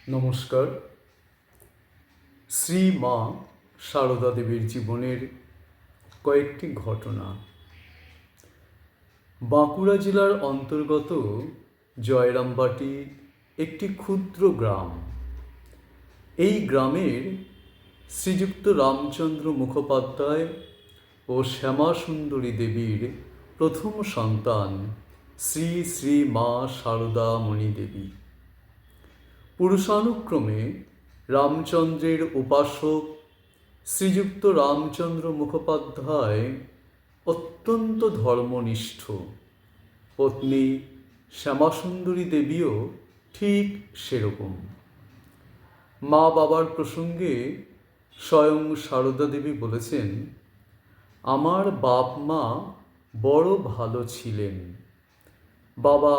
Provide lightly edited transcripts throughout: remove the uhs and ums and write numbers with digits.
নমস্কার। শ্রী মা সারদা দেবীর জীবনের কয়েকটি ঘটনা। বাঁকুড়া জেলার অন্তর্গত জয়রামবাটি একটি ক্ষুদ্র গ্রাম। এই গ্রামের শ্রীযুক্ত রামচন্দ্র মুখোপাধ্যায় ও শ্যামাসুন্দরী দেবীর প্রথম সন্তান শ্রী শ্রী মা সারদা মণি দেবী। পুরুষানুক্রমে রামচন্দ্রের উপাসক শ্রীযুক্ত রামচন্দ্র মুখোপাধ্যায় অত্যন্ত ধর্মনিষ্ঠ, পত্নী শ্যামাসুন্দরী দেবীও ঠিক সেরকম। মা বাবার প্রসঙ্গে স্বয়ং সারদা দেবী বলেছেন, আমার বাপ মা বড় ভালো ছিলেন। বাবা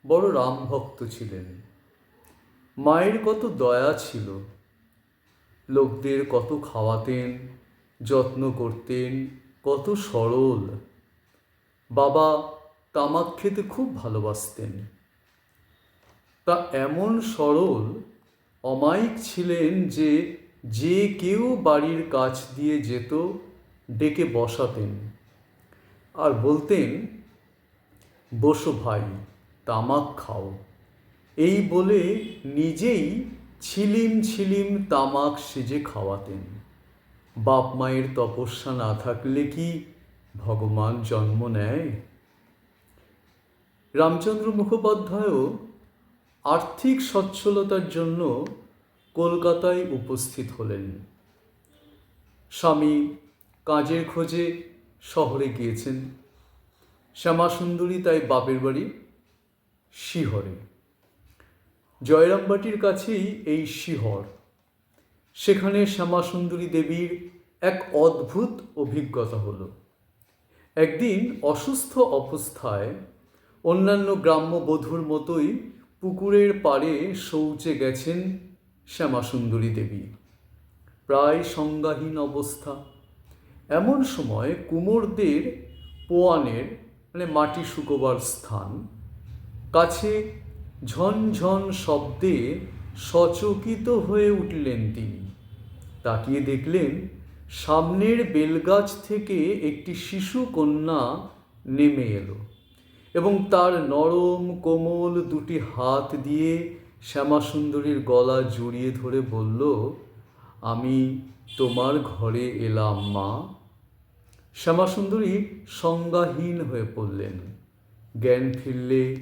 বড় রামভক্ত ছিলেন। মায়ের কত দয়া ছিল, লোকদের কত খাওয়াতেন, যত্ন করতেন, কত সরল। বাবা তামাক খেতে খুব ভালোবাসতেন। তা এমন সরল অমায়িক ছিলেন যে যে কেউ বাড়ির কাছ দিয়ে যেত ডেকে বসাতেন আর বলতেন, বসো ভাই, তামাক খাও। এই বলে নিজেই ছিলিম ছিলিম তামাক সেজে খাওয়াতেন। বাপ মায়ের তপস্যা না থাকলে কি ভগবান জন্ম নেয়? রামচন্দ্র মুখোপাধ্যায়ও আর্থিক সচ্ছলতার জন্য কলকাতায় উপস্থিত হলেন। স্বামী কাজের খোঁজে শহরে গিয়েছেন। শ্যামাসুন্দরী তাই বাপের বাড়ি শিহরে। জয়রামবাটির কাছেই এই শিহর। সেখানে শ্যামাসুন্দরী দেবীর এক অদ্ভুত অভিজ্ঞতা হলো। একদিন অসুস্থ অবস্থায় অন্যান্য গ্রাম্য বধূর মতোই পুকুরের পাড়ে শৌচে গেছেন শ্যামাসুন্দরী দেবী। প্রায় সংজ্ঞাহীন অবস্থা। এমন সময় কুমোরদের পোয়ানের মাটি শুকোবার স্থান কাছে ঝনঝন শব্দে সচকিত হয়ে উঠলেন তিনি। তাকিয়ে দেখলেন, সামনের বেলগাছ থেকে একটি শিশু কন্যা নেমে এলো এবং তার নরম কোমল দুটি হাত দিয়ে শ্যামাসুন্দরীর গলা জড়িয়ে ধরে বলল, আমি তোমার ঘরে এলাম মা। শ্যামাসুন্দরী সংজ্ঞাহীন হয়ে পড়লেন। জ্ঞান ফিরলে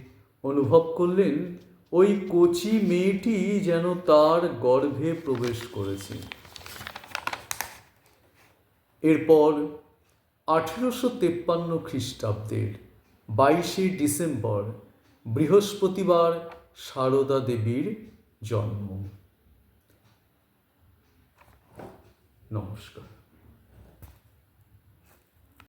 অনুভব করলেন ওই কচি মেয়েটি যেন তার গর্ভে প্রবেশ করেছে। এরপর 1853 খ্রিস্টাব্দের 22শে ডিসেম্বর বৃহস্পতিবার সারদা দেবীর জন্ম। নমস্কার।